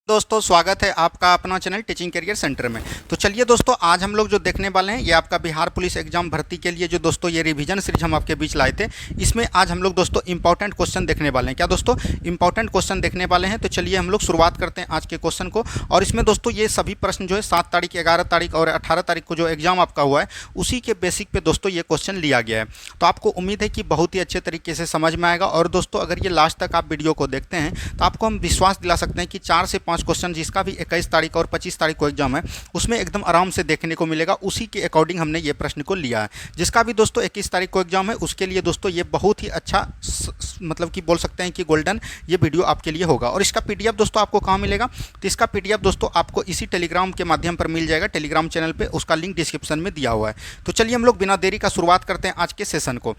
दोस्तों स्वागत है आपका अपना चैनल टीचिंग करियर सेंटर में। तो चलिए दोस्तों, आज हम लोग जो देखने वाले हैं ये आपका बिहार पुलिस एग्जाम भर्ती के लिए जो दोस्तों ये रिवीजन सीरीज हम आपके बीच लाए थे, इसमें आज हम लोग दोस्तों इंपॉर्टेंट क्वेश्चन देखने वाले हैं। क्या दोस्तों, इंपॉर्टेंट क्वेश्चन देखने वाले हैं। तो चलिए हम लोग शुरुआत करते हैं आज के क्वेश्चन को। और इसमें दोस्तों ये सभी प्रश्न जो है 7 तारीख, 11 तारीख और 18 तारीख को जो एग्जाम आपका हुआ है उसी के बेसिक पे दोस्तों ये क्वेश्चन लिया गया है। तो आपको उम्मीद है कि बहुत ही अच्छे तरीके से समझ में आएगा। और दोस्तों अगर ये लास्ट तक आप वीडियो को देखते हैं तो आपको हम विश्वास दिला सकते हैं कि 4 से 5 क्वेश्चन जिसका भी 21 तारीख और 25 तारीख को एग्जाम है उसमें एकदम आराम से देखने को मिलेगा। उसी के अकॉर्डिंग हमने ये प्रश्न को लिया है। जिसका भी दोस्तों 21 तारीख को एग्जाम है उसके लिए दोस्तों ये बहुत ही अच्छा मतलब कि बोल सकते हैं कि गोल्डन ये वीडियो आपके लिए होगा। और इसका पीडीएफ दोस्तों आपको कहाँ मिलेगा? तो इसका पीडीएफ दोस्तों आपको इसी टेलीग्राम के माध्यम पर मिल जाएगा। टेलीग्राम चैनल पे उसका लिंक डिस्क्रिप्शन में दिया हुआ है। तो चलिए हम लोग बिना देरी का शुरुआत करते हैं आज के सेशन को।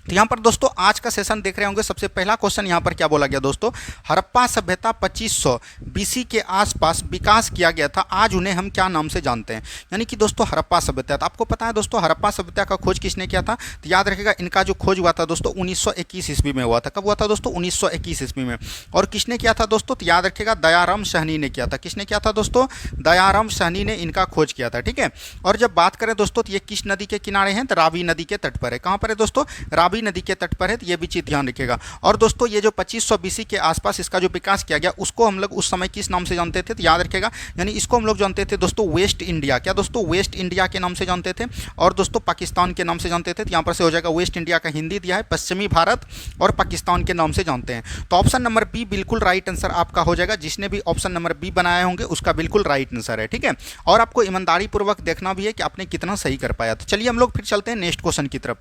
तो यहाँ पर दोस्तों आज का सेशन देख रहे होंगे। सबसे पहला क्वेश्चन यहाँ पर क्या बोला गया दोस्तों, हड़प्पा सभ्यता 2500 बीसी के आसपास विकास किया गया था, आज उन्हें हम क्या नाम से जानते हैं? यानी कि दोस्तों हड़प्पा सभ्यता, तो आपको पता है दोस्तों हड़प्पा सभ्यता का खोज किसने किया था? तो याद रखिएगा इनका जो खोज हुआ था दोस्तों 1921 ईस्वी में हुआ था। कब हुआ था दोस्तों? 1921 ईस्वी में। और किसने किया था दोस्तों? तो याद रखिएगा दयाराम साहनी ने किया था। किसने किया था दोस्तों? दयाराम साहनी ने इनका खोज किया था। ठीक है। और जब बात करें दोस्तों तो ये किस नदी के किनारे हैं? तो रावी नदी के तट पर है। कहाँ पर है दोस्तों? रावी नदी के तट पर है। तो ये भी चीज ध्यान रखिएगा। और दोस्तों ये जो 2500 बीसी के आसपास इसका जो विकास किया गया उसको हम लोग उस समय किस नाम से जानते थे? तो याद रखिएगा यानी इसको हम लोग जानते थे दोस्तों वेस्ट इंडिया। क्या दोस्तों? वेस्ट इंडिया के नाम से जानते थे। और दोस्तों पाकिस्तान के नाम से जानते थे। तो यहाँ पर से हो जाएगा वेस्ट इंडिया का हिंदी दिया है, पश्चिमी भारत और पाकिस्तान के नाम से जानते हैं। तो ऑप्शन नंबर बी बिल्कुल राइट आंसर आपका हो जाएगा। जिसने भी ऑप्शन नंबर बी बनाए होंगे उसका बिल्कुल राइट आंसर है। ठीक है। और आपको ईमानदारी पूर्वक देखना भी है कि आपने कितना सही कर पाया। तो चलिए हम लोग फिर चलते हैं नेक्स्ट क्वेश्चन की तरफ।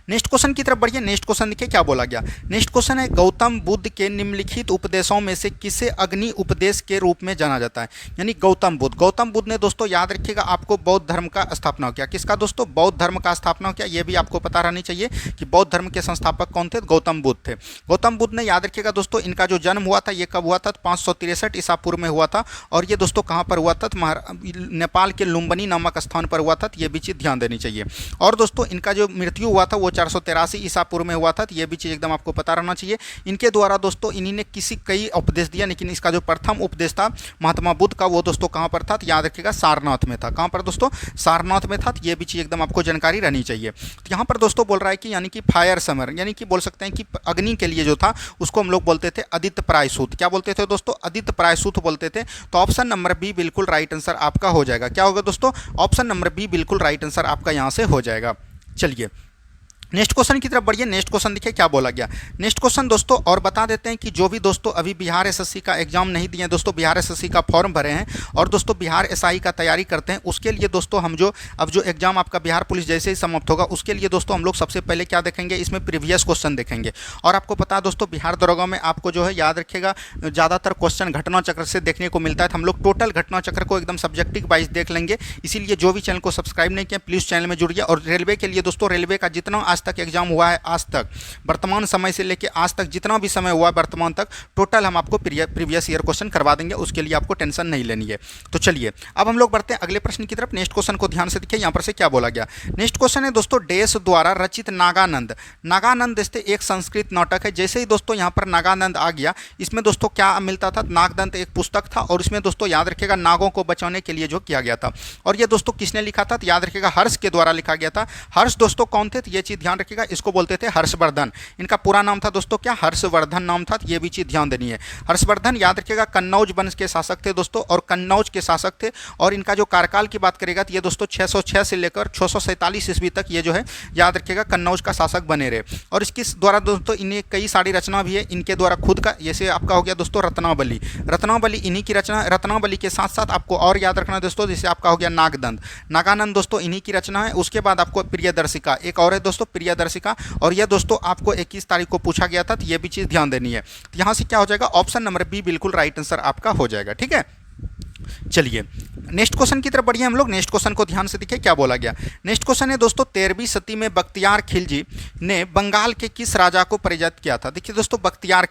नेक्स्ट क्वेश्चन की तरफ बढ़िए। नेक्स्ट क्वेश्चन देखिए क्या बोला गया। नेक्स्ट क्वेश्चन है गौतम बुद्ध के निम्नलिखित उपदेशों में से किसे अग्नि उपदेश के रूप में जाना जाता है? यानी गौतम बुद्ध, गौतम बुद्ध ने दोस्तों याद रखिएगा आपको बौद्ध धर्म का स्थापना किया। किसका दोस्तों? बौद्ध धर्म का स्थापना किया। यह भी आपको पता रहनी चाहिए कि बौद्ध धर्म के संस्थापक कौन थे? गौतम बुद्ध थे। गौतम बुद्ध ने याद रखिएगा दोस्तों इनका जो जन्म हुआ था ये कब हुआ था? 563 ईसा पूर्व में हुआ था। और ये दोस्तों कहाँ पर हुआ था? नेपाल के लुम्बिनी नामक स्थान पर हुआ था। तो ये भी चीज़ ध्यान देनी चाहिए। और दोस्तों इनका जो मृत्यु हुआ था वो 483 ईसा पूर्व में हुआ था। तो ये भी चीज़ एकदम आपको पता रहना चाहिए। इनके द्वारा दोस्तों इन्हीं ने कई उपदेश दिया, लेकिन इसका जो प्रथम उपदेश था महात्मा बुद्ध का वो दोस्तों कहाँ पर था? तो याद रखिएगा सारनाथ में था। कहाँ पर दोस्तों? सारनाथ में था। तो ये भी चीज़ एकदम आपको जानकारी रहनी चाहिए। तो यहाँ पर दोस्तों बोल रहा है कि यानी कि फायर समर, यानी कि बोल सकते हैं कि अग्नि के लिए जो था उसको हम लोग बोलते थे आदित्य प्रायसूत। क्या बोलते थे दोस्तों? आदित्य प्रायसूत बोलते थे। तो ऑप्शन नंबर बी बिल्कुल राइट आंसर आपका हो जाएगा। क्या होगा दोस्तों? ऑप्शन नंबर बी बिल्कुल राइट आंसर आपका यहाँ से हो जाएगा। चलिए नेक्स्ट क्वेश्चन की तरफ बढ़िए। नेक्स्ट क्वेश्चन देखिए क्या बोला गया। नेक्स्ट क्वेश्चन दोस्तों और बता देते हैं कि जो भी दोस्तों अभी बिहार एसएससी का एग्जाम नहीं दिए हैं दोस्तों, बिहार एसएससी का फॉर्म भरे हैं और दोस्तों बिहार एसआई का तैयारी करते हैं, उसके लिए दोस्तों हम जो अब जो एग्जाम आपका बिहार पुलिस जैसे ही समाप्त होगा उसके लिए दोस्तों हम लोग सबसे पहले क्या देखेंगे? इसमें प्रीवियस क्वेश्चन देखेंगे। और आपको पता है दोस्तों बिहार दरोगा में आपको जो है याद रखिएगा ज़्यादातर क्वेश्चन घटना चक्र से देखने को मिलता है। तो हम लोग टोटल घटना चक्र को एकदम सब्जेक्टिव वाइज देख लेंगे। इसीलिए जो भी चैनल को सब्सक्राइब नहीं किया प्लीज़ चैनल में जुड़िए। और रेलवे के लिए दोस्तों रेलवे का जितना आज तक एग्जाम हुआ है, आज तक वर्तमान समय से लेके आज तक जितना भी समय हुआ वर्तमान तक टोटल हम आपको प्रीवियस ईयर क्वेश्चन करवा देंगे। उसके लिए आपको टेंशन नहीं लेनी है। तो चलिए अब हम लोग बढ़ते हैं अगले प्रश्न की तरफ। नेक्स्ट क्वेश्चन को ध्यान से देखिए यहाँ पर से क्या बोला गया। नेक्स्ट क्वेश्चन है दोस्तों डेस द्वारा रचित नागानंद। नागानंद दोस्तों एक संस्कृत नाटक है। जैसे ही दोस्तों यहाँ पर नागानंद आ गया, इसमें दोस्तों क्या मिलता था? नागदंत एक पुस्तक था और इसमें दोस्तों याद रखिएगा नागों को बचाने के लिए जो किया गया था। और ये दोस्तों किसने लिखा था? तो याद रखिएगा हर्ष के द्वारा लिखा गया था। हर्ष दोस्तों कौन थे? तो ये चीज़ ध्यान रखिएगा, इसको बोलते थे हर्षवर्धन। इनका पूरा नाम था दोस्तों क्या? हर्षवर्धन नाम था। ये भी चीज ध्यान देनी है। हर्षवर्धन याद रखिएगा कन्नौज वंश के शासक थे दोस्तों, और कन्नौज के शासक थे। और इनका जो कार्यकाल की बात करेगा तो ये दोस्तों 606 से लेकर 647 ईस्वी तक ये जो है याद रखिएगा कन्नौज का शासक बने रहे। और इसके द्वारा दोस्तों इन्हें कई सारी रचना भी है इनके द्वारा खुद का। जैसे आपका हो गया दोस्तों रत्नावली, रत्नावली इन्हीं की रचना। रत्नावली के साथ साथ आपको और याद रखना है दोस्तों, जैसे आपका हो गया नागदंत, नागानंद दोस्तों इन्हीं की रचना है। उसके बाद आपको प्रियदर्शिका एक और है दोस्तों, प्रियदर्शिका। और यह दोस्तों आपको 21 तारीख को पूछा गया था। तो ये भी चीज़ ध्यान देनी है। तो यहाँ से क्या हो जाएगा? ऑप्शन नंबर बी बिल्कुल राइट आंसर आपका हो जाएगा। ठीक है। चलिए नेक्स्ट क्वेश्चन की तरफ बढ़िए हम लोग। नेक्स्ट क्वेश्चन को ध्यान से देखिए क्या बोला गया। नेक्स्ट क्वेश्चन है दोस्तों 13वीं सदी में बख्तियार खिलजी ने बंगाल के किस राजा को पराजित किया था। देखिए दोस्तों बख्तियार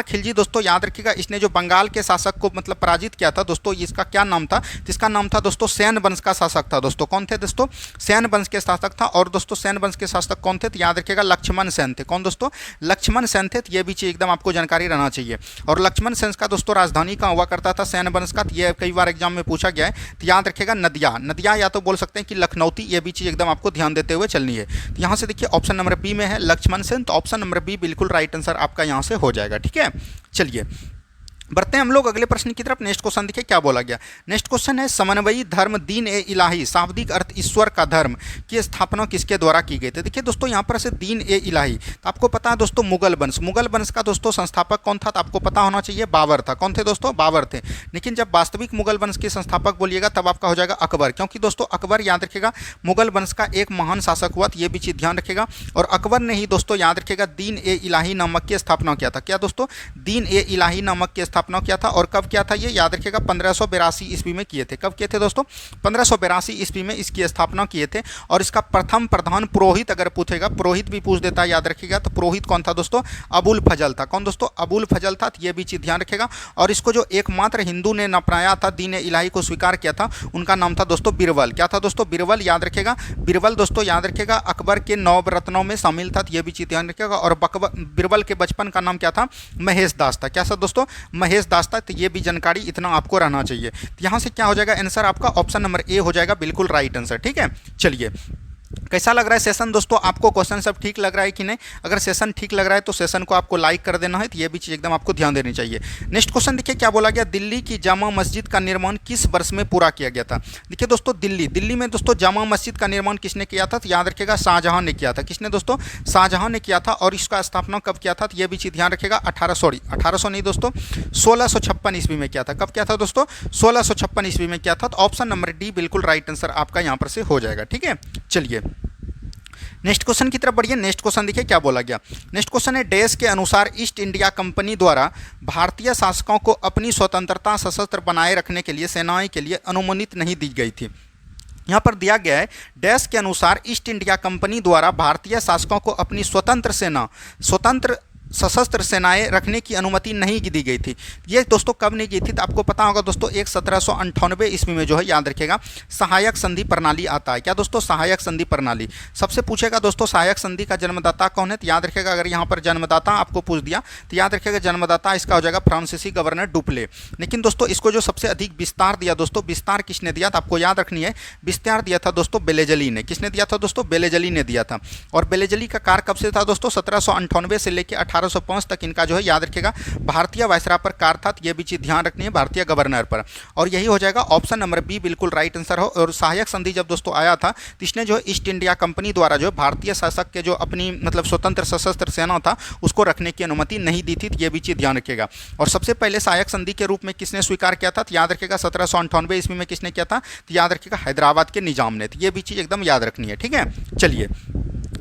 खिलजी दोस्तों याद रखिएगा, इसने जो बंगाल के शासक को मतलब पराजित किया था दोस्तों, इसका क्या नाम था? इसका नाम था दोस्तों सेन वंश का शासक था दोस्तों। कौन थे दोस्तों? सेन वंश के शासक था। और दोस्तों सेन वंश के शासक कौन थे? तो याद रखिएगा लक्ष्मण सेन थे। कौन दोस्तों? लक्ष्मण सेन थे। ये भी चीज एकदम आपको जानकारी रहना चाहिए। और लक्ष्मण सेन का दोस्तों राजधानी कहाँ हुआ करता था सेन वंश का? ये कई बार एग्जाम में पूछा गया है, तो याद रखिएगा नदिया या तो बोल सकते हैं कि लखनौती। ये भी चीज एकदम आपको ध्यान देते हुए चलनी है। तो यहाँ से देखिए ऑप्शन नंबर बी में है लक्ष्मण सेन, तो ऑप्शन नंबर बी बिल्कुल राइट आंसर आपका यहाँ से हो जाएगा। ठीक है, चलिए बढ़ते हैं हम लोग अगले प्रश्न की तरफ। नेक्स्ट क्वेश्चन देखिए क्या बोला गया। नेक्स्ट क्वेश्चन है समन्वयी धर्म दीन ए इलाही शाब्दिक अर्थ ईश्वर का धर्म की स्थापना किसके द्वारा की गई थी। देखिए दोस्तों यहाँ पर से दीन ए इलाही, तो आपको पता है दोस्तों मुगल वंश का दोस्तों संस्थापक कौन था? तो आपको पता होना चाहिए बाबर था। कौन थे दोस्तों? बाबर थे। लेकिन जब वास्तविक मुगल वंश के संस्थापक बोलिएगा तब आपका हो जाएगा अकबर, क्योंकि दोस्तों अकबर याद रखिएगा मुगल वंश का एक महान शासक हुआ, तो ये भी चीज ध्यान रखिएगा। और अकबर ने ही दोस्तों याद रखिएगा दीन ए इलाही नामक की स्थापना किया था। क्या दोस्तों? दीन ए इलाही नामक की स्थापना किया था। और कब किया था ये? याद रखिएगा 1582 ईस्वी में किए थे। कब किए थे दोस्तों? 1582 ईस्वी में इसकी स्थापना किए थे। और इसका प्रथम प्रधान पुरोहित अगर पूछेगा, पुरोहित भी पूछ देता है याद रखिएगा, तो पुरोहित कौन था दोस्तों? अबुल फजल था। कौन दोस्तों? अबुल फजल था। तो ये भी चीज ध्यान रखिएगा। और इसको जो एकमात्र हिंदू ने अपनाया था, दीन ए इलाही को स्वीकार किया था, उनका नाम था दोस्तों बिरबल। क्या था दोस्तों? बिरबल। याद रखिएगा बिरबल दोस्तों याद रखिएगा अकबर के नवरत्नों में शामिल था। तो ये भी चीज ध्यान रखिएगा। और बिरबल के बचपन का नाम क्या था? महेश दास था। क्या सर दोस्तों? महेश दास था। तो ये भी जानकारी इतना आपको रहना चाहिए। तो यहाँ से क्या हो जाएगा आंसर आपका? ऑप्शन नंबर ए हो जाएगा बिल्कुल राइट आंसर। ठीक है, चलिए कैसा लग रहा है सेशन दोस्तों? आपको क्वेश्चन सब ठीक लग रहा है कि नहीं? अगर सेशन ठीक लग रहा है तो सेशन को आपको लाइक कर देना है, तो ये भी चीज़ एकदम आपको ध्यान देनी चाहिए। नेक्स्ट क्वेश्चन देखिए क्या बोला गया। दिल्ली की जामा मस्जिद का निर्माण किस वर्ष में पूरा किया गया था। देखिए दोस्तों दिल्ली में दोस्तों जामा मस्जिद का निर्माण किसने किया था? तो याद रखिएगा शाहजहां ने किया था। किसने दोस्तों? शाहजहां ने किया था। और इसका स्थापना कब किया था? तो ये भी चीज़ ध्यान रखिएगा 1800 नहीं दोस्तों 1656 ईस्वी में किया था। कब किया था दोस्तों? 1656 ईस्वी में किया था। तो ऑप्शन नंबर डी बिल्कुल राइट आंसर आपका यहाँ पर से हो जाएगा। ठीक है, चलिए नेक्स्ट क्वेश्चन की तरफ बढ़िए। नेक्स्ट क्वेश्चन देखिए क्या बोला गया। नेक्स्ट क्वेश्चन है देश के अनुसार ईस्ट इंडिया कंपनी द्वारा भारतीय शासकों को अपनी स्वतंत्रता सशस्त्र बनाए रखने के लिए सेनाएं के लिए अनुमति नहीं दी गई थी। यहाँ पर दिया गया है देश के अनुसार ईस्ट इंडिया कंपनी द्वारा भारतीय शासकों को अपनी स्वतंत्र सशस्त्र सेनाएं रखने की अनुमति नहीं दी गई थी। ये दोस्तों कब नहीं दी थी? तो आपको पता होगा दोस्तों 1798 ईस्वी में जो है याद रखिएगा सहायक संधि प्रणाली आता है। क्या दोस्तों? सहायक संधि प्रणाली। सबसे पूछेगा दोस्तों सहायक संधि का जन्मदाता कौन है? तो याद रखिएगा अगर यहाँ पर जन्मदाता आपको पूछ दिया तो याद रखिएगा जन्मदाता इसका हो जाएगा फ्रांसीसी गवर्नर डुप्ले। लेकिन दोस्तों इसको जो सबसे अधिक विस्तार दिया दोस्तों, विस्तार किसने दिया? तो आपको याद रखनी है विस्तार दिया था दोस्तों बेलेजली ने। किसने दिया था दोस्तों? बेलेजली ने दिया था। और बेलेजली का कार्य कब से था दोस्तों? 1798 से लेकर 1805 तक इनका जो है याद रखिएगा भारतीय वायसराय पर कार्य था। ये भी चीज ध्यान रखनी है भारतीय गवर्नर पर। और यही हो जाएगा ऑप्शन नंबर बी बिल्कुल राइट आंसर हो। और सहायक संधि जब दोस्तों आया था तो इसने जो ईस्ट इंडिया कंपनी द्वारा जो भारतीय शासक के जो अपनी मतलब स्वतंत्र सशस्त्र सेना था उसको रखने की अनुमति नहीं दी थी। ये भी चीज ध्यान रखिएगा। और सबसे पहले सहायक संधि के रूप में किसने स्वीकार किया था? तो याद रखिएगा 1798 ईस्वी में किसने किया था? तो याद रखिएगा हैदराबाद के निजाम ने। तो ये भी चीज एकदम याद रखनी है। ठीक है, चलिए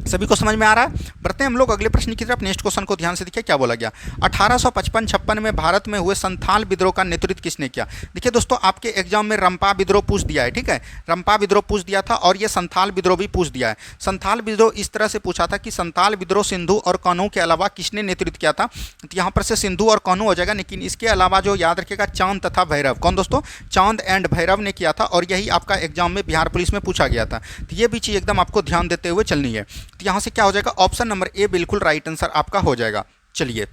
सभी को समझ में आ रहा है? बढ़ते हैं हम लोग अगले प्रश्न की तरफ। नेक्स्ट क्वेश्चन को ध्यान से देखिए क्या बोला गया। 1855-56 में भारत में हुए संथाल विद्रोह का नेतृत्व किसने किया। देखिए दोस्तों आपके एग्जाम में रंपा विद्रोह पूछ दिया है। ठीक है, रंपा विद्रोह पूछ दिया था और ये संथाल विद्रोह भी पूछ दिया है। संथाल विद्रोह इस तरह से पूछा था कि संथाल विद्रोह सिंधु और कान्हू के अलावा किसने नेतृत्व किया था। तो यहाँ पर से सिंधु और कान्हू हो जाएगा, लेकिन इसके अलावा जो याद रखिएगा चांद तथा भैरव। कौन दोस्तों? चांद एंड भैरव ने किया था। और यही आपका एग्जाम में बिहार पुलिस में पूछा गया था। तो ये भी चीज़ एकदम आपको ध्यान देते हुए चलनी है। तो यहाँ से क्या हो जाएगा? ऑप्शन नंबर ए बिल्कुल राइट आंसर आपका हो जाएगा। चलिए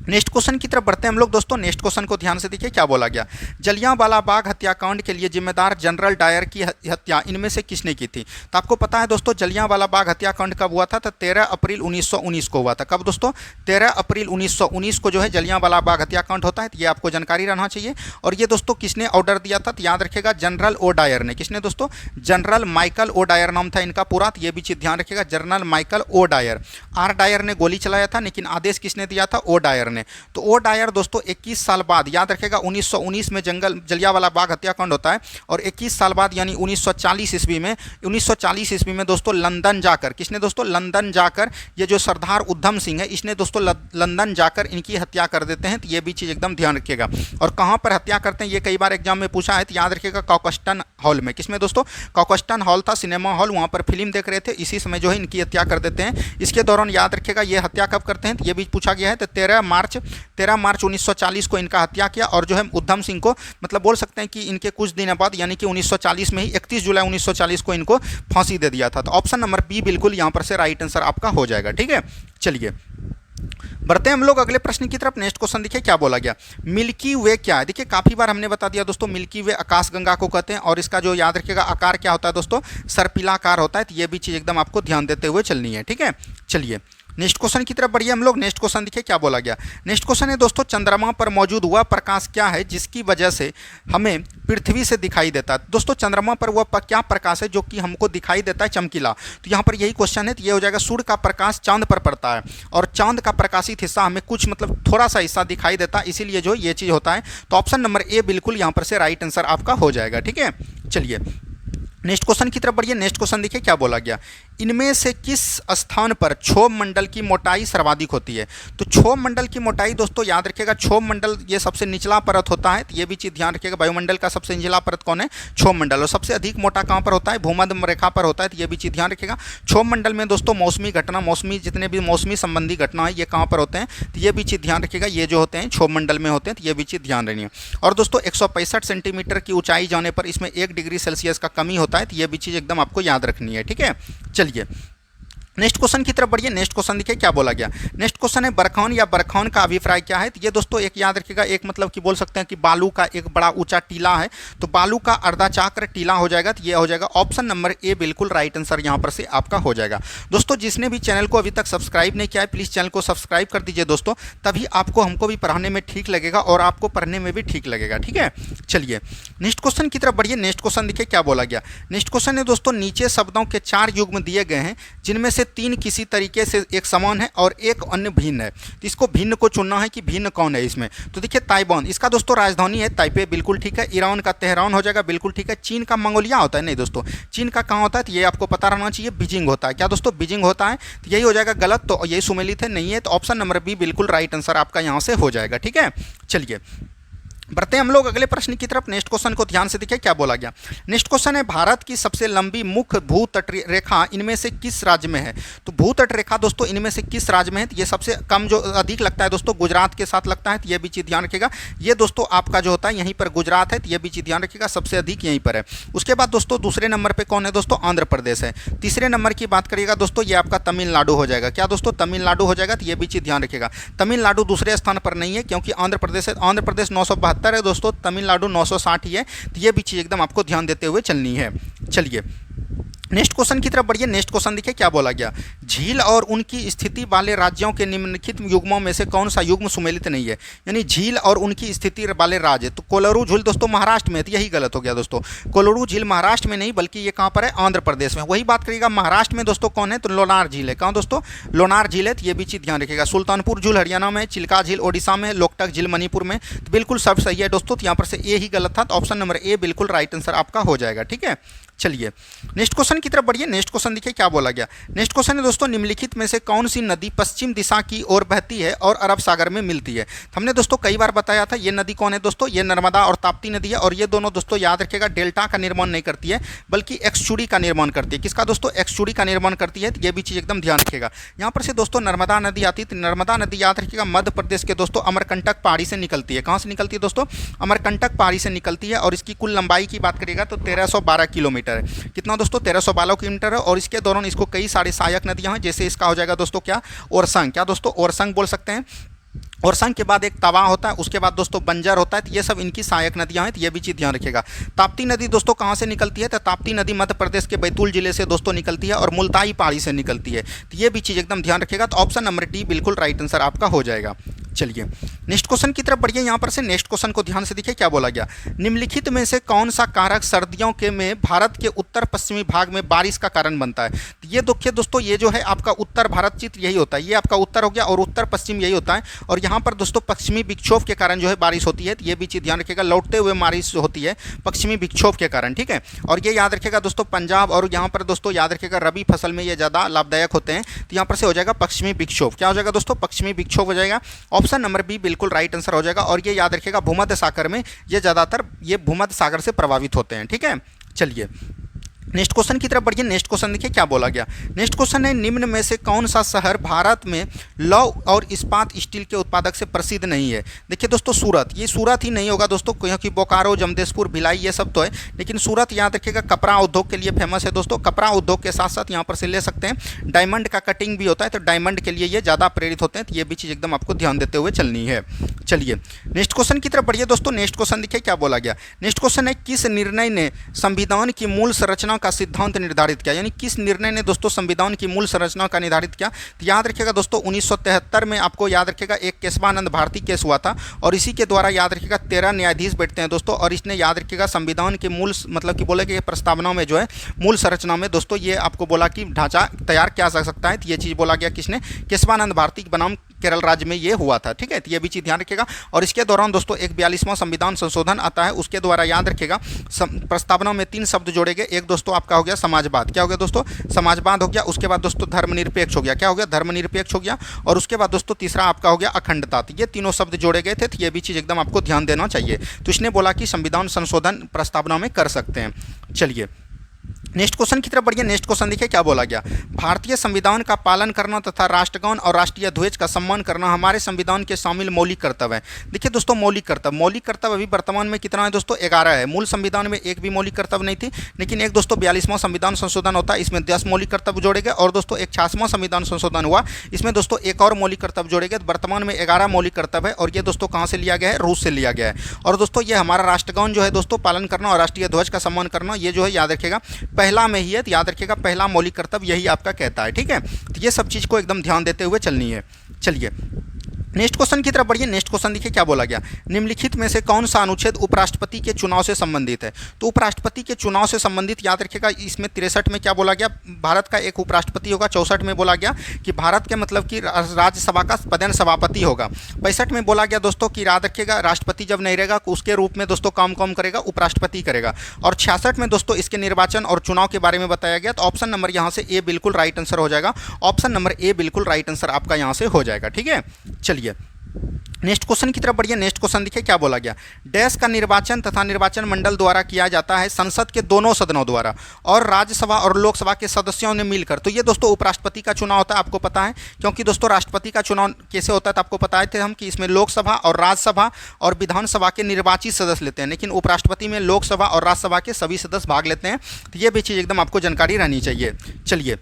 नेक्स्ट क्वेश्चन की तरफ बढ़ते हैं हम लोग दोस्तों। नेक्स्ट क्वेश्चन को ध्यान से देखिए क्या बोला गया। जलियांवाला बाग हत्याकांड के लिए जिम्मेदार जनरल डायर की हत्या इनमें से किसने की थी। तो आपको पता है दोस्तों जलियांवाला बाग हत्याकांड कब हुआ था। तो 13 अप्रैल 1919 को हुआ था। कब दोस्तों? 13 अप्रैल 1919 को जो है जलियांवाला बाग हत्याकांड होता है। तो ये आपको जानकारी रहना चाहिए। और ये दोस्तों किसने ऑर्डर दिया था? तो याद रखिएगा जनरल ओ डायर ने। किसने दोस्तों? जनरल माइकल ओ डायर नाम था इनका पूरा। तो ये भी चीज ध्यान रखिएगा general Michael O'Dwyer. R Dyer ने गोली चलाया था, लेकिन आदेश किसने दिया था? ओ डायर ने। तो वो डायर दोस्तों 21 साल बाद, याद रखेगा 1919 में जलियांवाला बाग हत्याकांड होता है और 21 साल बाद यानी 1940 ईस्वी में दोस्तों लंदन जाकर, किसने दोस्तों, लंदन जाकर ये जो सरदार उधम सिंह है इसने दोस्तों लंदन जाकर इनकी हत्या कर देते हैं। तो ये भी चीज़ एकदम ध्यान रखिएगा। और कहाँ पर हत्या करते हैं ये कई बार एग्जाम में पूछा है, तो याद रखिएगा कॉकस्टन हॉल में। किसमें दोस्तों, कॉकस्टन हॉल था सिनेमा हॉल, वहाँ पर फिल्म देख रहे थे, इसी समय जो है इनकी हत्या कर देते हैं। इसके दौरान याद रखिएगा ये हत्या कब करते हैं, तो ये भी पूछा गया है। तो 13 मार्च 1940 को इनका हत्या किया और जो है उधम सिंह को मतलब बोल सकते हैं कि इनके कुछ दिन बाद यानी कि 1940 में ही 31 जुलाई 1940 को इनको फांसी दे दिया था। तो ऑप्शन नंबर बी बिल्कुल यहाँ पर से राइट आंसर आपका हो जाएगा। ठीक है, चलिए बढ़ते हैं हम लोग अगले प्रश्न की तरफ। नेक्स्ट क्वेश्चन देखिए क्या बोला गया, मिल्की वे क्या है। देखिए काफी बार हमने बता दिया दोस्तों, मिल्की वे आकाशगंगा को कहते हैं और इसका जो याद रखिएगा आकार क्या होता है दोस्तों, सर्पिलाकार होता है। तो ये भी चीज एकदम आपको ध्यान देते हुए चलनी है। ठीक है, चलिए नेक्स्ट क्वेश्चन की तरफ बढ़िए हम लोग। नेक्स्ट क्वेश्चन देखिए क्या बोला गया। नेक्स्ट क्वेश्चन है दोस्तों, चंद्रमा पर मौजूद वह प्रकाश क्या है जिसकी वजह से हमें पृथ्वी से दिखाई देता है। दोस्तों चंद्रमा पर वह क्या प्रकाश है जो कि हमको दिखाई देता है चमकीला। तो यहाँ पर यही क्वेश्चन है, तो ये हो जाएगा सूर्य का प्रकाश चांद पर पड़ता है और चांद का प्रकाशित हिस्सा हमें कुछ मतलब थोड़ा सा हिस्सा दिखाई देता है, इसीलिए जो ये चीज़ होता है। तो ऑप्शन नंबर ए बिल्कुल यहाँ पर से राइट आंसर आपका हो जाएगा। ठीक है, चलिए नेक्स्ट क्वेश्चन की तरफ बढ़िए। नेक्स्ट क्वेश्चन देखिए क्या बोला गया, इनमें से किस स्थान पर क्षोभ मंडल की मोटाई सर्वाधिक होती है। तो क्षोभ मंडल की मोटाई दोस्तों याद रखिएगा, क्षोभ मंडल ये सबसे निचला परत होता है। तो ये भी चीज़ ध्यान रखिएगा, वायुमंडल का सबसे निचला परत कौन है, क्षोभ मंडल। और सबसे अधिक मोटा कहाँ पर होता है, भूमध्य रेखा पर होता है। तो ये भी चीज़ ध्यान रखिएगा। क्षोभ मंडल में दोस्तों मौसमी घटना, जितने भी मौसमी संबंधी घटना है ये कहाँ पर होते हैं, तो ये भी चीज़ ध्यान रखिएगा, ये जो होते हैं क्षोभ मंडल में होते हैं। तो ये भी चीज़ ध्यान रखनी है। और दोस्तों 165 सेंटीमीटर की ऊंचाई जाने पर इसमें 1 डिग्री सेल्सियस का कमी होता है। तो ये भी चीज़ एकदम आपको याद रखनी है। ठीक है, चलिए नेक्स्ट क्वेश्चन की तरफ बढ़िए। नेक्स्ट क्वेश्चन देखिए क्या बोला गया। नेक्स्ट क्वेश्चन है बरखौन या बरखौन का अभिप्राय क्या है। तो ये दोस्तों एक याद रखिएगा, एक मतलब कि बोल सकते हैं कि बालू का एक बड़ा ऊंचा टीला है। तो बालू का अर्धाचक्र टीला हो जाएगा। तो ये हो जाएगा ऑप्शन नंबर ए बिल्कुल राइट आंसर यहाँ पर से आपका हो जाएगा। दोस्तों जिसने भी चैनल को अभी तक सब्सक्राइब नहीं किया है प्लीज़ चैनल को सब्सक्राइब कर दीजिए दोस्तों, तभी आपको हमको भी पढ़ाने में ठीक लगेगा और आपको पढ़ने में भी ठीक लगेगा। ठीक है, चलिए नेक्स्ट क्वेश्चन की तरफ बढ़िए। नेक्स्ट क्वेश्चन देखिए क्या बोला गया। नेक्स्ट क्वेश्चन है दोस्तों, नीचे शब्दों के 4 युग्म दिए गए हैं जिनमें से 3 किसी तरीके से एक समान है और एक अन्य भिन्न है। तो इसको भिन्न को चुनना है कि भिन्न कौन है इसमें। तो देखिए ताइवान, इसका दोस्तों राजधानी है ताइपे, बिल्कुल ठीक है। ईरान का तेहरान हो जाएगा, बिल्कुल ठीक है। चीन का मंगोलिया होता है, नहीं दोस्तों चीन का कहाँ होता है, तो ये आपको पता रहना चाहिए, बीजिंग होता है। क्या दोस्तों, बीजिंग होता है। तो यही हो जाएगा गलत, तो यही सुमेलित है, नहीं है। तो ऑप्शन नंबर बी बिल्कुल राइट आंसर आपका यहाँ से हो जाएगा। ठीक है, चलिए बढ़ते हैं हम लोग अगले प्रश्न की तरफ। नेक्स्ट क्वेश्चन को ध्यान से देखिए क्या बोला गया। नेक्स्ट क्वेश्चन है, भारत की सबसे लंबी मुख्य भूतट रेखा इनमें से किस राज्य में है। तो भूतट रेखा दोस्तों इनमें से किस राज्य में है। तो ये सबसे कम जो अधिक लगता है दोस्तों गुजरात के साथ लगता है। तो ये भी चीज़ ध्यान रखिएगा, ये दोस्तों आपका जो होता है यहीं पर गुजरात है। तो ये भी चीज़ ध्यान रखिएगा, सबसे अधिक यहीं पर है। उसके बाद दोस्तों दूसरे नंबर पर कौन है दोस्तों, आंध्र प्रदेश है। तीसरे नंबर की बात करिएगा दोस्तों, ये आपका तमिलनाडु हो जाएगा। क्या दोस्तों, तमिलनाडु हो जाएगा। तो ये भी चीज़ ध्यान रखिएगा, तमिलनाडु दूसरे स्थान पर नहीं है क्योंकि आंध्र प्रदेश है। आंध्र प्रदेश 972 है दोस्तों, तमिलनाडु 960 ही है। तो ये भी चीज़ एकदम आपको ध्यान देते हुए चलनी है। चलिए नेक्स्ट क्वेश्चन की तरफ बढ़िए। नेक्स्ट क्वेश्चन देखिए क्या बोला गया, झील और उनकी स्थिति वाले राज्यों के निम्नलिखित युग्मों में से कौन सा युग्म सुमेलित नहीं है। यानी झील और उनकी स्थिति वाले राज्य, तो कोलोरू झील दोस्तों महाराष्ट्र में है। तो यही गलत हो गया दोस्तों, कोलोरू झील महाराष्ट्र में नहीं बल्कि ये कहाँ पर है, आंध्र प्रदेश में। वही बात करिएगा महाराष्ट्र में दोस्तों कौन है, तो लोनार झील है। कहाँ दोस्तों, लोनार झील है। तो ये भी चीज़ ध्यान रखिएगा। सुल्तानपुर झील हरियाणा में, चिल्का झील ओडिशा में, लोकटक झील मणिपुर में। तो बिल्कुल सब सही है दोस्तों। तो यहाँ पर से ए ही गलत था। तो ऑप्शन नंबर ए बिल्कुल राइट आंसर आपका हो जाएगा। ठीक है, चलिए नेक्स्ट क्वेश्चन की तरफ बढ़िए। नेक्स्ट क्वेश्चन देखिए क्या बोला गया। नेक्स्ट क्वेश्चन है दोस्तों, निम्नलिखित में से कौन सी नदी पश्चिम दिशा की ओर बहती है और अरब सागर में मिलती है। हमने दोस्तों कई बार बताया था, ये नदी कौन है दोस्तों, ये नर्मदा और ताप्ती नदी है। और ये दोनों दोस्तों याद रखिएगा डेल्टा का निर्माण नहीं करती है बल्कि एक्सचुड़ी का निर्माण करती है। किसका दोस्तों, एक्सचुड़ी का निर्माण करती है। तो ये भी चीज़ एकदम ध्यान रखिएगा। यहाँ पर से दोस्तों नर्मदा नदी आती है। तो नर्मदा नदी याद रखिएगा मध्य प्रदेश के दोस्तों अमरकंटक पहाड़ी से निकलती है। कहाँ से निकलती है दोस्तों, अमरकंटक पहाड़ी से निकलती है। और इसकी कुल लंबाई की बात करिएगा तो 1312 किलोमीटर है। कितना दोस्तों, 1312 किलोमीटर है। और इसके दौरान इसको कई सारे सहायक नदियां हैं, जैसे इसका हो जाएगा दोस्तों क्या, ओरसंग। क्या दोस्तों, ओरसंग बोल सकते हैं। और संग के बाद एक तवा होता है, उसके बाद दोस्तों बंजर होता है। तो ये सब इनकी सहायक नदियां हैं। तो ये भी चीज़ ध्यान रखिएगा। ताप्ती नदी दोस्तों कहाँ से निकलती है, तो ताप्ती नदी मध्य प्रदेश के बैतूल जिले से दोस्तों निकलती है और मुल्ताई पहाड़ी से निकलती है। तो ये भी चीज़ एकदम ध्यान रखिएगा। तो ऑप्शन नंबर डी बिल्कुल राइट आंसर आपका हो जाएगा। चलिए नेक्स्ट क्वेश्चन की तरफ बढ़िए। यहाँ पर से नेक्स्ट क्वेश्चन को ध्यान से देखिए क्या बोला गया। निम्नलिखित में से कौन सा कारक सर्दियों के में भारत के उत्तर पश्चिमी भाग में बारिश का कारण बनता है। तो ये देखिए दोस्तों, ये जो है आपका उत्तर भारत चित्र यही होता है। ये आपका उत्तर हो गया और उत्तर पश्चिम यही होता है। और यहाँ पर दोस्तों पश्चिमी विक्षोभ के कारण जो है बारिश होती है, तो ये भी चीज़ ध्यान रखिएगा, लौटते हुए बारिश होती है पश्चिमी विक्षोभ के कारण, ठीक है। और ये याद रखिएगा दोस्तों पंजाब और यहाँ पर दोस्तों याद रखिएगा रबी फसल में ये ज़्यादा लाभदायक होते हैं, तो यहाँ पर से हो जाएगा पश्चिमी विक्षोभ। क्या हो जाएगा दोस्तों? पश्चिमी विक्षोभ हो जाएगा। ऑप्शन नंबर बी बिल्कुल राइट आंसर हो जाएगा। और ये याद रखिएगा भूमध्य सागर में ये ज़्यादातर ये भूमध्य सागर से प्रभावित होते हैं, ठीक है। चलिए नेक्स्ट क्वेश्चन की तरफ बढ़िए। नेक्स्ट क्वेश्चन देखिए क्या बोला गया। नेक्स्ट क्वेश्चन है निम्न में से कौन सा शहर भारत में लौह और इस्पात स्टील के उत्पादक से प्रसिद्ध नहीं है? देखिए दोस्तों सूरत, ये सूरत ही नहीं होगा दोस्तों, क्योंकि बोकारो, जमशेदपुर, भिलाई ये सब तो है, लेकिन सूरत याद रखिएगा कपड़ा उद्योग के लिए फेमस है दोस्तों। कपड़ा उद्योग के साथ साथ यहाँ पर से ले सकते हैं डायमंड का कटिंग भी होता है, तो डायमंड के लिए ये ज़्यादा प्रेरित होते हैं, तो ये भी चीज़ एकदम आपको ध्यान देते हुए चलनी है। चलिए नेक्स्ट क्वेश्चन की तरफ बढ़िए दोस्तों। नेक्स्ट क्वेश्चन देखिए क्या बोला गया। नेक्स्ट क्वेश्चन है किस निर्णय ने संविधान की मूल संरचना का सिद्धांत निर्धारित किया? यानी किस निर्णय ने दोस्तों संविधान की मूल संरचना का निर्धारित किया? तो याद रखिएगा दोस्तों 1973 में आपको याद रखिएगा एक केशवानंद भारती केस हुआ था, और इसी के द्वारा याद रखिएगा 13 न्यायाधीश बैठते हैं दोस्तों, और इसने याद रखिएगा संविधान के मूल मतलब कि बोले कि प्रस्तावना में जो है मूल संरचना में दोस्तों ये आपको बोला कि ढांचा तैयार किया जा सकता है, तो ये चीज़ बोला गया किसने? केशवानंद भारती बनाम केरल राज्य में ये हुआ था, ठीक है। तो ये भी चीज़ ध्यान रखिएगा। और इसके दौरान दोस्तों एक 42वां संविधान संशोधन आता है, उसके द्वारा याद रखिएगा प्रस्तावना में 3 शब्द जोड़े गए। एक दोस्तों आपका हो गया समाजवाद, क्या हो गया दोस्तों? समाजवाद हो गया। उसके बाद दोस्तों धर्मनिरपेक्ष हो गया, क्या हो गया? धर्मनिरपेक्ष हो गया। और उसके बाद दोस्तों तीसरा आपका हो गया अखंडता। तो ये तीनों शब्द जोड़े गए थे, तो ये भी चीज़ एकदम आपको ध्यान देना चाहिए। तो इसने बोला कि संविधान संशोधन प्रस्तावना में कर सकते हैं। चलिए नेक्स्ट क्वेश्चन की तरफ बढ़िए। नेक्स्ट क्वेश्चन देखिए क्या बोला गया। भारतीय संविधान का पालन करना तथा राष्ट्रगान और राष्ट्रीय ध्वज का सम्मान करना हमारे संविधान के शामिल मौलिक कर्तव्य है। देखिए दोस्तों मौलिक कर्तव्य अभी वर्तमान में कितना है दोस्तों? 11 है। मूल संविधान में एक भी मौलिक कर्तव्य नहीं थी, लेकिन एक दोस्तों 42वां संविधान संशोधन होता है, इसमें 10 मौलिक कर्तव्य जोड़े गए। और दोस्तों 86वां संविधान संशोधन हुआ, इसमें दोस्तों एक और मौलिक कर्तव्य जोड़े गए। वर्तमान में 11 मौलिक कर्तव्य है, और ये दोस्तों कहाँ से लिया गया है? रूस से लिया गया है। और दोस्तों ये हमारा राष्ट्रगान जो है दोस्तों पालन करना और राष्ट्रीय ध्वज का सम्मान करना, ये जो है याद रखिएगा पहला में ही है, याद रखिएगा पहला मौलिक कर्तव्य यही आपका कहता है, ठीक है। तो ये सब चीज़ को एकदम ध्यान देते हुए चलनी है। चलिए नेक्स्ट क्वेश्चन की तरफ बढ़िए। नेक्स्ट क्वेश्चन देखिए क्या बोला गया। निम्नलिखित में से कौन सा अनुच्छेद उपराष्ट्रपति के चुनाव से संबंधित है? तो उपराष्ट्रपति के चुनाव से संबंधित याद रखिएगा इसमें 63 में क्या बोला गया? भारत का एक उपराष्ट्रपति होगा। 64 में बोला गया कि भारत के मतलब कि राज्यसभा का पदेन सभापति होगा। 65 में बोला गया दोस्तों कि याद रखिएगा राष्ट्रपति जब नहीं रहेगा उसके रूप में दोस्तों काम करेगा उपराष्ट्रपति करेगा। और 66 में दोस्तों इसके निर्वाचन और चुनाव के बारे में बताया गया। तो ऑप्शन नंबर यहाँ से ए बिल्कुल राइट आंसर हो जाएगा। ऑप्शन नंबर ए बिल्कुल राइट आंसर आपका यहाँ से हो जाएगा, ठीक है। चलिए नेक्स्ट क्वेश्चन की तरफ बढ़िए। नेक्स्ट क्वेश्चन देखिए क्या बोला गया। डैश का निर्वाचन तथा निर्वाचन मंडल द्वारा किया जाता है संसद के दोनों सदनों द्वारा और राज्यसभा और लोकसभा के सदस्यों ने मिलकर। तो ये दोस्तों उपराष्ट्रपति का चुनाव होता है, आपको पता है, क्योंकि दोस्तों राष्ट्रपति का चुनाव कैसे होता है तो आपको बताए थे हम कि इसमें लोकसभा और राज्यसभा और विधानसभा के निर्वाचित सदस्य लेते हैं, लेकिन उपराष्ट्रपति में लोकसभा और राज्यसभा के सभी सदस्य भाग लेते हैं। तो ये भी चीज़ एकदम आपको जानकारी रहनी चाहिए। चलिए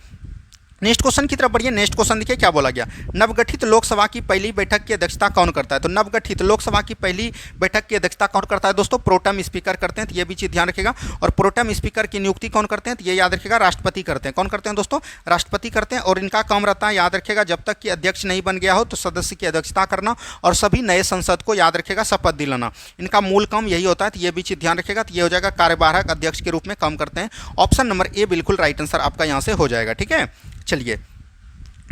नेक्स्ट क्वेश्चन की तरफ बढ़िए। नेक्स्ट क्वेश्चन देखिए क्या बोला गया। नवगठित लोकसभा की पहली बैठक की अध्यक्षता कौन करता है? तो नवगठित लोकसभा की पहली बैठक की अध्यक्षता कौन करता है दोस्तों? प्रोटेम स्पीकर करते हैं, तो ये भी चीज़ ध्यान रखिएगा। और प्रोटेम स्पीकर की नियुक्ति कौन करते हैं? तो ये याद रखिएगा राष्ट्रपति करते हैं। कौन करते हैं दोस्तों? राष्ट्रपति करते हैं। और इनका काम रहता है याद रखिएगा जब तक कि अध्यक्ष नहीं बन गया हो तो सदस्य की अध्यक्षता करना और सभी नए संसद को याद रखिएगा शपथ दिलाना। इनका मूल काम यही होता है, तो ये भी चीज़ ध्यान रखिएगा। तो ये हो जाएगा कार्यवाहक अध्यक्ष के रूप में काम करते हैं। ऑप्शन नंबर ए बिल्कुल राइट आंसर आपका यहाँ से हो जाएगा, ठीक है। चलिए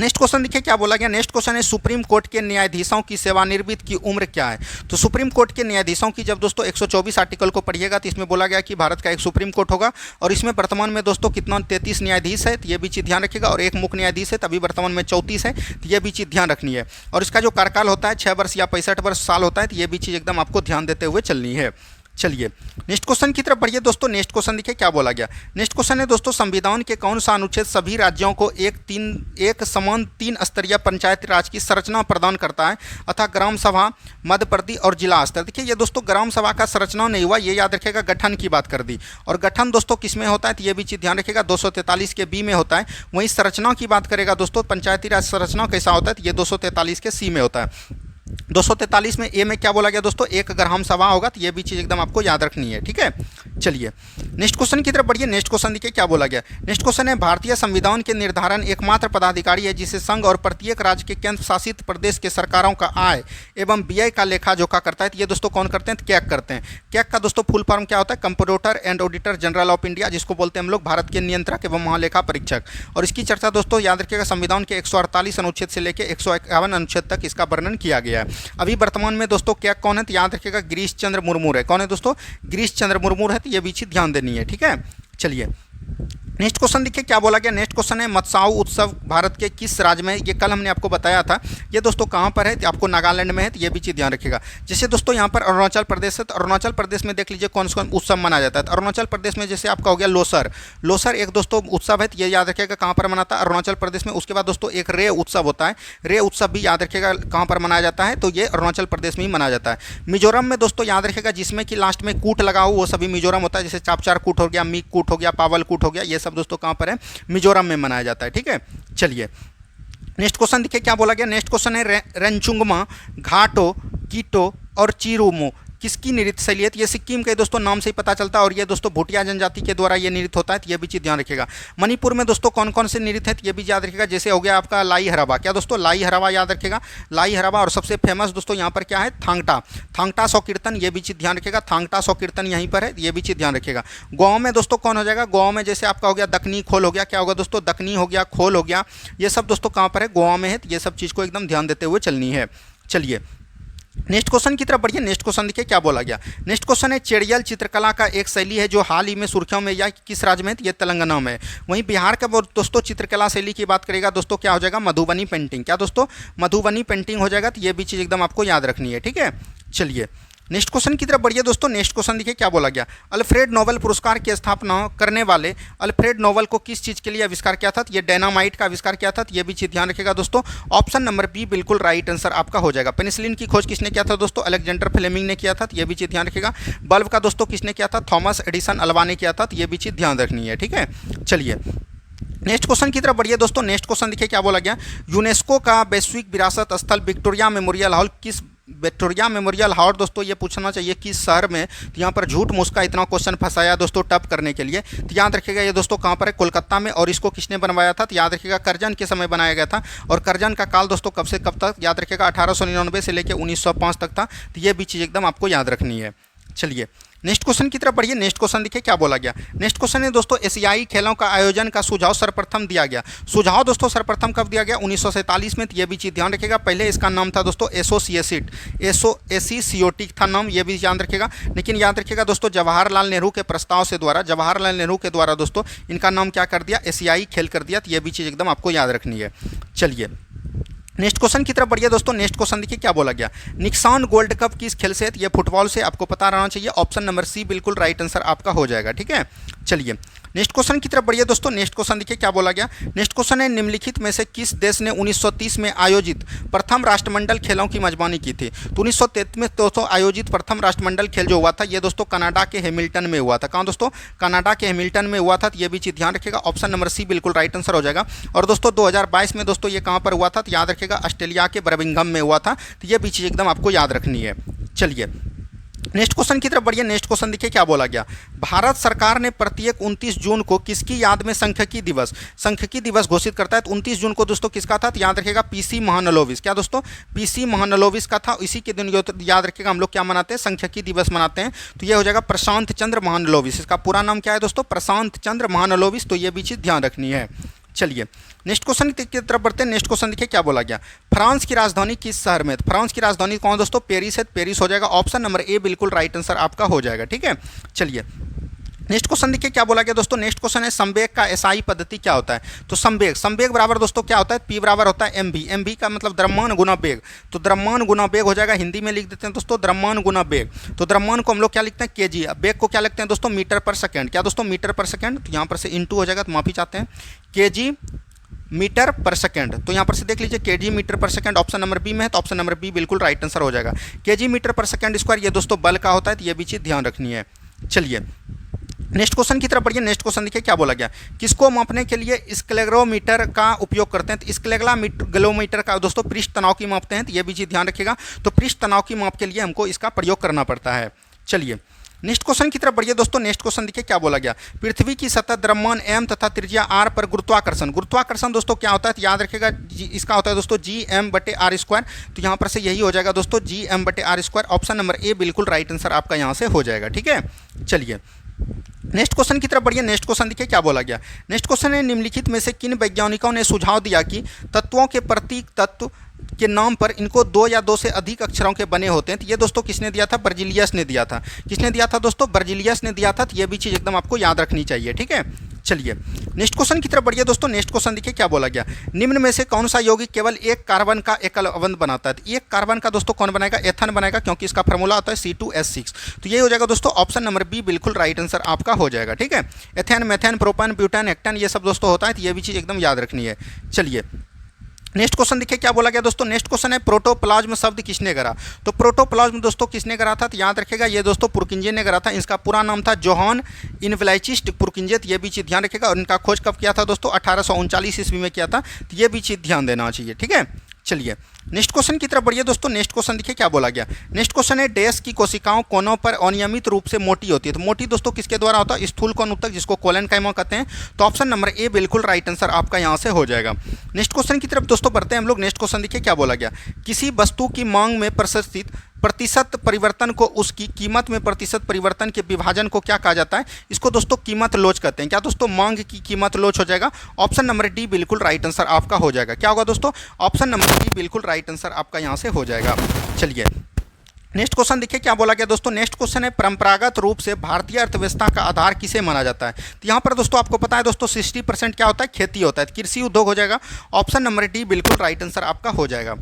नेक्स्ट क्वेश्चन देखिए क्या बोला गया। नेक्स्ट क्वेश्चन है सुप्रीम कोर्ट के न्यायाधीशों की सेवानिवृत्त की उम्र क्या है? तो सुप्रीम कोर्ट के न्यायाधीशों की जब दोस्तों 124 आर्टिकल को पढ़िएगा तो इसमें बोला गया कि भारत का एक सुप्रीम कोर्ट होगा और इसमें वर्तमान में दोस्तों कितना 33 न्यायाधीश है, तो ये भी चीज़ ध्यान रखिएगा। और एक मुख्य न्यायाधीश है, तभी वर्तमान में 34 है, तो ये भी चीज़ ध्यान रखनी है। और इसका जो कार्यकाल होता है 6 वर्ष या 65 वर्ष साल होता है, तो ये भी चीज़ एकदम आपको ध्यान देते हुए चलनी है। चलिए नेक्स्ट क्वेश्चन की तरफ बढ़िए दोस्तों। नेक्स्ट क्वेश्चन देखिए क्या बोला गया। नेक्स्ट क्वेश्चन है दोस्तों संविधान के कौन सा अनुच्छेद सभी राज्यों को एक समान 3 स्तरीय पंचायती राज की संरचना प्रदान करता है अतः ग्राम सभा, मध्य प्रदेश और जिला स्तर? देखिए ये दोस्तों ग्राम सभा का संरचना नहीं हुआ, ये याद रखिएगा गठन की बात कर दी। और गठन दोस्तों किस में होता है तो ये भी चीज़ ध्यान रखिएगा 243 के बी में होता है। वहीं संरचना की बात करेगा दोस्तों पंचायती राज संरचना कैसा होता है तो ये 243 के सी में होता है। 243 में ए में क्या बोला गया दोस्तों? एक ग्राम सभा होगा, तो ये भी चीज़ एकदम आपको याद रखनी है, ठीक है। चलिए नेक्स्ट क्वेश्चन की तरफ बढ़िए। नेक्स्ट क्वेश्चन देखिए क्या बोला गया। नेक्स्ट क्वेश्चन है, भारतीय संविधान के निर्धारण एकमात्र पदाधिकारी है जिसे संघ और प्रत्येक राज्य के केंद्र शासित प्रदेश के सरकारों का आय एवं व्यय का लेखा जोखा करता है। तो ये दोस्तों कौन करते हैं? तो कैग करते हैं। कैग का दोस्तों फुल फॉर्म क्या होता है? Comptroller and auditor general of India, जिसको बोलते हैं हम लोग भारत के नियंत्रक एवं महालेखा परीक्षक। और इसकी चर्चा दोस्तों याद रखिएगा, संविधान के 148 अनुच्छेद से लेकर 151 अनुच्छेद तक इसका वर्णन किया गया है। अभी वर्तमान में दोस्तों कैग कौन है? तो याद रखिएगा गिरीश चंद्र मुर्मू है। कौन है दोस्तों? गिरीश चंद्र मुर्मू है। तो ये भी चीज ध्यान देनी है, ठीक है। चलिए नेक्स्ट क्वेश्चन देखिए क्या बोला गया। नेक्स्ट क्वेश्चन है, मत्स्यऊ उत्सव भारत के किस राज्य में है? ये कल हमने आपको बताया था। ये दोस्तों कहाँ पर है? तो आपको नागालैंड में है। तो ये भी चीज़ ध्यान रखिएगा। जैसे दोस्तों यहाँ पर अरुणाचल प्रदेश है, तो अरुणाचल प्रदेश में देख लीजिए कौन कौन उत्सव मनाया जाता है। तो अरुणाचल प्रदेश में जैसे आपका हो गया लोसर। लोसर एक दोस्तों उत्सव है, तो ये याद रखिएगा कहाँ पर मनाता है? अरुणाचल प्रदेश में। उसके बाद दोस्तों एक रे उत्सव होता है। रे उत्सव भी याद रखिएगा कहाँ पर मनाया जाता है? तो ये अरुणाचल प्रदेश में ही मनाया जाता है। मिजोरम में दोस्तों याद रखिएगा जिसमें कि लास्ट में कूट लगा हो वो सभी मिजोरम होता है। जैसे चापचार कूट हो गया, मीक कूट हो गया, पावल कूट हो गया, ये सब दोस्तों कहाँ पर है? मिजोरम में मनाया जाता है, ठीक है। चलिए नेक्स्ट क्वेश्चन देखिए क्या बोला गया। नेक्स्ट क्वेश्चन है, रेंचुंगमा, घाटो, कीटो और चिरुमो किसकी नृत्य शैली है? ये सिक्किम के दोस्तों नाम से ही पता चलता है और ये दोस्तों भूटिया जनजाति के द्वारा ये नृत्य होता है। तो ये भी चीज़ ध्यान रखिएगा। मणिपुर में दोस्तों कौन कौन से नृत्य है? ये भी याद रखिएगा। जैसे हो गया आपका लाई हराबा। क्या दोस्तों? लाई हराबा याद रखिएगा, लाई हराबा। और सबसे फेमस दोस्तों यहाँ पर क्या है? थांगटा। थांगटा सौ कीर्तन, ये भी चीज़ ध्यान रखिएगा। थांगटा सौ कीर्तन यहीं पर है, ये भी चीज़ ध्यान रखिएगा। गाँव में दोस्तों कौन हो जाएगा? गाँव में जैसे आपका हो गया दक्कनी खोल हो गया। क्या होगा दोस्तों? दक्कनी हो गया, खोल हो गया, ये सब दोस्तों कहाँ पर है? गोवा में है। तो ये सब चीज़ को एकदम ध्यान देते हुए चलनी है। चलिए नेक्स्ट क्वेश्चन की तरफ बढ़िए। नेक्स्ट क्वेश्चन देखिए क्या बोला गया। नेक्स्ट क्वेश्चन है, चेड़ियल चित्रकला का एक शैली है जो हाल ही में सुर्खियों में या किस राज्य में है? ये तेलंगाना में। वहीं बिहार का दोस्तों चित्रकला शैली की बात करेगा दोस्तों क्या हो जाएगा? मधुबनी पेंटिंग। क्या दोस्तों? मधुबनी पेंटिंग हो जाएगा। तो ये भी चीज़ एकदम आपको याद रखनी है, ठीक है। चलिए नेक्स्ट क्वेश्चन की तरफ बढ़िए दोस्तों। नेक्स्ट क्वेश्चन देखिए क्या बोला गया। अल्फ्रेड नोबेल पुरस्कार की स्थापना करने वाले अल्फ्रेड नोबेल को किस चीज़ के लिए आविष्कार किया था? ये डायनामाइट का आविष्कार किया था। ये भी चीज़ ध्यान रखिएगा दोस्तों। ऑप्शन नंबर बी बिल्कुल राइट आंसर आपका हो जाएगा। पेनिसिलिन की खोज किसने किया था दोस्तों? अलेक्जेंडर फ्लेमिंग ने किया था। ये भी चीज़ ध्यान रखिएगा। बल्ब का दोस्तों किसने किया था? थॉमस एडिसन अल्वा ने किया था। ये भी चीज़ ध्यान रखनी है, ठीक है। चलिए नेक्स्ट क्वेश्चन की तरफ बढ़िए दोस्तों। नेक्स्ट क्वेश्चन देखिए क्या बोला गया। यूनेस्को का वैश्विक विरासत स्थल विक्टोरिया मेमोरियल हॉल किस विक्टोरिया मेमोरियल हॉल दोस्तों ये पूछना चाहिए किस शहर में? तो यहाँ पर झूठ मुस्का इतना क्वेश्चन फंसाया दोस्तों टफ करने के लिए। तो याद रखिएगा ये दोस्तों कहाँ पर है? कोलकाता में। और इसको किसने बनवाया था? तो याद रखिएगा कर्जन के समय बनाया गया था। और कर्जन का काल दोस्तों कब से कब तक? याद रखिएगा 1899 से लेकर 1905 तक था। तो ये भी चीज़ एकदम आपको याद रखनी है। चलिए नेक्स्ट क्वेश्चन की तरफ बढ़िए। नेक्स्ट क्वेश्चन देखिए क्या बोला गया। नेक्स्ट क्वेश्चन है दोस्तों, एशियाई खेलों का आयोजन का सुझाव सर्वप्रथम दिया गया। सुझाव दोस्तों सर्वप्रथम कब दिया गया? 1947 में। तो ये भी चीज़ ध्यान रखिएगा। पहले इसका नाम था दोस्तों एसोसिएटिक था नाम, ये भी याद रखिएगा। लेकिन याद रखिएगा दोस्तों जवाहरलाल नेहरू के प्रस्ताव से द्वारा जवाहरलाल नेहरू के द्वारा दोस्तों इनका नाम क्या कर दिया? एशियाई खेल कर दिया। तो ये भी चीज़ एकदम आपको याद रखनी है। चलिए नेक्स्ट क्वेश्चन की तरफ बढ़िए दोस्तों। नेक्स्ट क्वेश्चन देखिए क्या बोला गया। निक्सान गोल्ड कप किस खेल से है? ये फुटबॉल से, आपको पता रहना चाहिए। ऑप्शन नंबर सी बिल्कुल राइट आंसर आपका हो जाएगा, ठीक है। चलिए नेक्स्ट क्वेश्चन की तरफ बढ़िए दोस्तों। नेक्स्ट क्वेश्चन देखिए क्या बोला गया। नेक्स्ट क्वेश्चन है, निम्नलिखित में से किस देश ने 1930 में आयोजित प्रथम राष्ट्रमंडल खेलों की मेजबानी की थी? तो 1933 में दोस्तों आयोजित प्रथम राष्ट्रमंडल खेल जो हुआ था ये दोस्तों कनाडा के हैमिल्टन में हुआ था। कहाँ दोस्तों? कनाडा के हैमिल्टन में हुआ था। तो ये भी चीज़ ध्यान रखिएगा। ऑप्शन नंबर सी बिल्कुल राइट आंसर हो जाएगा। और दोस्तों 2022 में दोस्तों ये कहाँ पर हुआ था? तो याद रखिएगा ऑस्ट्रेलिया के बर्मिंघम में हुआ था। तो ये भी चीज़ एकदम आपको याद रखनी है। चलिए नेक्स्ट क्वेश्चन की तरफ बढ़िए। नेक्स्ट क्वेश्चन देखिए क्या बोला गया। भारत सरकार ने प्रत्येक 29 जून को किसकी याद में सांख्यिकी दिवस घोषित करता है? तो 29 जून को दोस्तों किसका था? तो याद रखिएगा पीसी महानलोविस। क्या दोस्तों? पीसी महानलोविस का था। इसी के दिन याद रखिएगा हम लोग क्या मनाते हैं? सांख्यिकी दिवस मनाते हैं। तो ये हो जाएगा प्रशांत चंद्र महानलोविस। इसका पूरा नाम क्या है दोस्तों? प्रशांत चंद्र महानलोविस। तो ये भी चीज़ ध्यान रखनी है। चलिए नेक्स्ट क्वेश्चन की तरफ बढ़ते हैं। नेक्स्ट क्वेश्चन देखिए क्या बोला गया। फ्रांस की राजधानी किस शहर में? फ्रांस की राजधानी कौन दोस्तों? पेरिस है। पेरिस हो जाएगा। ऑप्शन नंबर ए बिल्कुल राइट आंसर आपका हो जाएगा, ठीक है। चलिए नेक्स्ट क्वेश्चन देखिए क्या बोला गया दोस्तों। नेक्स्ट क्वेश्चन है, संवेग का एसआई पद्धति क्या होता है? तो संवेग बराबर दोस्तों क्या होता है? पी बराबर होता है एम वी का मतलब द्रव्यमान गुना वेग। तो द्रव्यमान गुना वेग हो जाएगा। हिंदी में लिख देते हैं दोस्तों द्रव्यमान गुना वेग। तो द्रव्यमान को हम लोग क्या लिखते हैं? केजी। वेग को क्या लिखते हैं दोस्तों? मीटर पर सेकेंड। क्या दोस्तों? मीटर पर सेकेंड। तो यहाँ पर से इंटू हो जाएगा, तो माफी चाहते हैं। केजी मीटर पर सेकेंड। तो यहाँ पर से देख लीजिए केजी मीटर पर सेकेंड ऑप्शन नंबर बी में है। तो ऑप्शन नंबर बी बिल्कुल राइट आंसर हो जाएगा। केजी मीटर पर सेकेंड स्क्वायर ये दोस्तों बल का होता है। तो ये भी चीज़ ध्यान रखनी है। चलिए नेक्स्ट क्वेश्चन की तरफ बढ़िए। नेक्स्ट क्वेश्चन देखिए क्या बोला गया। किसको मापने के लिए स्क्लेरोमीटर का उपयोग करते हैं? तो स्क्लेरोमीटर का दोस्तों पृष्ठ तनाव की मापते हैं। तो ये भी चीज़ ध्यान रखिएगा। तो पृष्ठ तनाव की माप के लिए हमको इसका प्रयोग करना पड़ता है। चलिए नेक्स्ट क्वेश्चन की तरफ बढ़िए दोस्तों। नेक्स्ट क्वेश्चन देखिए क्या बोला गया। पृथ्वी की सतह द्रव्यमान m तथा त्रिज्या r पर गुरुत्वाकर्षण, गुरुत्वाकर्षण दोस्तों क्या होता है तो याद रखिएगा इसका होता है दोस्तों Gm/r²। तो यहाँ पर से यही हो जाएगा दोस्तों Gm/r²। ऑप्शन नंबर ए बिल्कुल राइट आंसर आपका यहाँ से हो जाएगा। ठीक है, चलिए नेक्स्ट क्वेश्चन की तरफ बढ़िए। नेक्स्ट क्वेश्चन देखिए क्या बोला गया। नेक्स्ट क्वेश्चन है निम्नलिखित में से किन वैज्ञानिकों ने सुझाव दिया कि तत्वों के प्रतीक तत्व के नाम पर इनको 2 या 2 से अधिक अक्षरों के बने होते हैं। तो ये दोस्तों किसने दिया था, बर्जीलियस ने दिया था। किसने दिया था दोस्तों, बर्जीलियस ने दिया था। तो ये भी चीज़ एकदम आपको याद रखनी चाहिए। ठीक है, चलिए नेक्स्ट क्वेश्चन की तरफ बढ़िए दोस्तों। नेक्स्ट क्वेश्चन देखिए क्या बोला गया। निम्न में से कौन सा यौगिक केवल एक कार्बन का एकल अवयव बनाता है। तो एक कार्बन का दोस्तों कौन बनाएगा, एथन बनाएगा, क्योंकि इसका फार्मूला होता है C2H6। तो ये हो जाएगा दोस्तों ऑप्शन नंबर बी बिल्कुल राइट आंसर आपका हो जाएगा। ठीक है, एथेन, मेथेन, प्रोपेन, ब्यूटेन, हेक्टेन ये सब दोस्तों होता है। तो ये भी चीज़ एकदम याद रखनी है। चलिए नेक्स्ट क्वेश्चन देखिए क्या बोला गया दोस्तों। नेक्स्ट क्वेश्चन है प्रोटोप्लाज्म शब्द किसने करा। तो प्रोटोप्लाज्म दोस्तों किसने करा था, तो याद रखेगा ये दोस्तों पुरकिंजे ने करा था। इसका पूरा नाम था जोहान इनफ्लाइचिस्ट पुरकिंजे। तो ये भी चीज़ ध्यान रखेगा। और इनका खोज कब किया था दोस्तों, 1839 ईस्वी में किया था। तो ये भी चीज़ ध्यान देना चाहिए। ठीक है, चलिए नेक्स्ट क्वेश्चन की तरफ बढ़िए दोस्तों। नेक्स्ट क्वेश्चन देखिए क्या बोला गया। नेक्स्ट क्वेश्चन है डैश की कोशिकाओं कोनों पर अनियमित रूप से मोटी होती है। तो मोटी दोस्तों किसके द्वारा होता है, स्थूल कोण ऊतक, जिसको कोलेनकाइमा कहते हैं। तो ऑप्शन नंबर ए बिल्कुल राइट आंसर आपका यहाँ से हो जाएगा। नेक्स्ट क्वेश्चन की तरफ दोस्तों बढ़ते हैं हम लोग। नेक्स्ट क्वेश्चन देखिए क्या बोला गया। किसी वस्तु की मांग में प्रदर्शित प्रतिशत परिवर्तन को उसकी कीमत में प्रतिशत परिवर्तन के विभाजन को क्या कहा जाता है। इसको दोस्तों कीमत लोच कहते हैं। क्या दोस्तों, मांग की कीमत लोच हो जाएगा। ऑप्शन नंबर डी बिल्कुल राइट आंसर आपका हो जाएगा। क्या होगा दोस्तों, ऑप्शन नंबर डी बिल्कुल राइट आंसर आपका यहाँ से हो जाएगा। चलिए नेक्स्ट क्वेश्चन देखिए क्या बोला गया दोस्तों। नेक्स्ट क्वेश्चन है परंपरागत रूप से भारतीय अर्थव्यवस्था का आधार किसे माना जाता है। तो यहाँ पर दोस्तों आपको पता है दोस्तों 60% क्या होता है, खेती होता है। कृषि उद्योग हो जाएगा। ऑप्शन नंबर डी बिल्कुल राइट आंसर आपका हो जाएगा।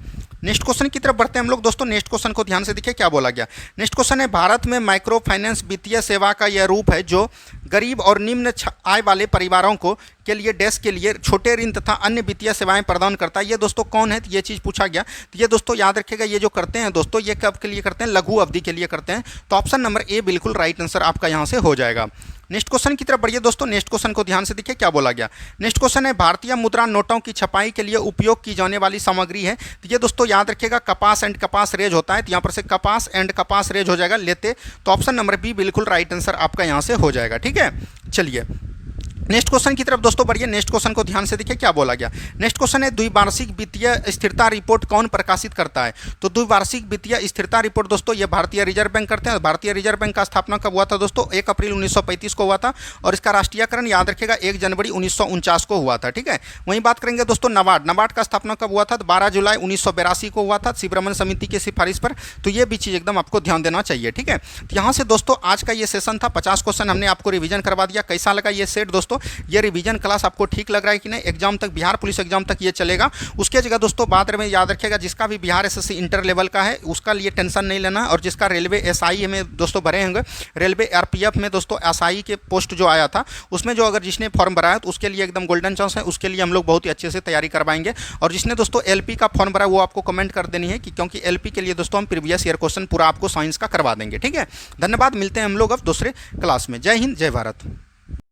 नेक्स्ट क्वेश्चन की तरफ बढ़ते हैं हम लोग दोस्तों। नेक्स्ट क्वेश्चन को ध्यान से देखिए क्या बोला गया। नेक्स्ट क्वेश्चन है भारत में माइक्रो फाइनेंस वित्तीय सेवा का यह रूप है जो गरीब और निम्न आय वाले परिवारों को के लिए डैश के लिए छोटे ऋण तथा अन्य वित्तीय सेवाएं प्रदान करता है। ये दोस्तों कौन है, तो ये चीज़ पूछा गया। तो ये दोस्तों याद रखिएगा, ये जो करते हैं दोस्तों ये कब के लिए करते हैं, लघु अवधि के लिए करते हैं। तो ऑप्शन नंबर ए बिल्कुल राइट आंसर आपका यहाँ से हो जाएगा। नेक्स्ट क्वेश्चन की तरफ बढ़िए दोस्तों। नेक्स्ट क्वेश्चन को ध्यान से देखिए क्या बोला गया। नेक्स्ट क्वेश्चन है भारतीय मुद्रा नोटों की छपाई के लिए उपयोग की जाने वाली सामग्री है। तो ये दोस्तों याद रखिएगा कपास एंड कपास रेज होता है। तो यहाँ पर से कपास एंड कपास रेज हो जाएगा लेते। तो ऑप्शन नंबर बी बिल्कुल राइट आंसर आपका यहाँ से हो जाएगा। ठीक है, चलिए नेक्स्ट क्वेश्चन की तरफ दोस्तों बढ़िए। नेक्स्ट क्वेश्चन को ध्यान से देखिए क्या बोला गया। नेक्स्ट क्वेश्चन है द्विवार्षिक वित्तीय स्थिरता रिपोर्ट कौन प्रकाशित करता है। तो द्विवार्षिक वित्तीय स्थिरता रिपोर्ट दोस्तों ये भारतीय रिजर्व बैंक करते हैं। भारतीय रिजर्व बैंक का स्थापना कब हुआ था दोस्तों, 1 अप्रैल 1935 को हुआ था। और इसका राष्ट्रीयकरण याद रखिएगा 1 जनवरी 1949 को हुआ था। ठीक है, वहीं बात करेंगे दोस्तों नाबार्ड। नाबार्ड का स्थापना कब हुआ था, 12 जुलाई 1982 को हुआ था शिवरमन समिति की सिफारिश पर। तो ये भी चीज़ एकदम आपको ध्यान देना चाहिए। ठीक है, तो यहाँ से दोस्तों आज का ये सेशन था। 50 क्वेश्चन हमने आपको रिवीजन करवा दिया। कैसा लगा ये सेट दोस्तों, ये रिवीजन क्लास आपको ठीक लग रहा है कि नहीं। एग्जाम तक, बिहार पुलिस एग्जाम तक ये चलेगा। उसके जगह दोस्तों बाद में याद रखिएगा जिसका भी बिहार एसएससी इंटर लेवल का है उसका लिए टेंशन नहीं लेना। और जिसका रेलवे एसआई में दोस्तों भरे होंगे, रेलवे आरपीएफ में दोस्तों एसआई के पोस्ट जो आया था उसमें जो अगर जिसने फॉर्म भरा है तो उसके लिए एकदम गोल्डन चांस है। उसके लिए हम लोग बहुत ही अच्छे से तैयारी करवाएंगे। और जिसने दोस्तों एलपी का फॉर्म भरा वो आपको कमेंट कर देनी है कि क्योंकि एलपी के लिए दोस्तों हम प्रीवियस ईयर क्वेश्चन पूरा आपको साइंस का करवा देंगे। ठीक है, धन्यवाद। मिलते हैं हम लोग अब दूसरे क्लास में। जय हिंद, जय भारत।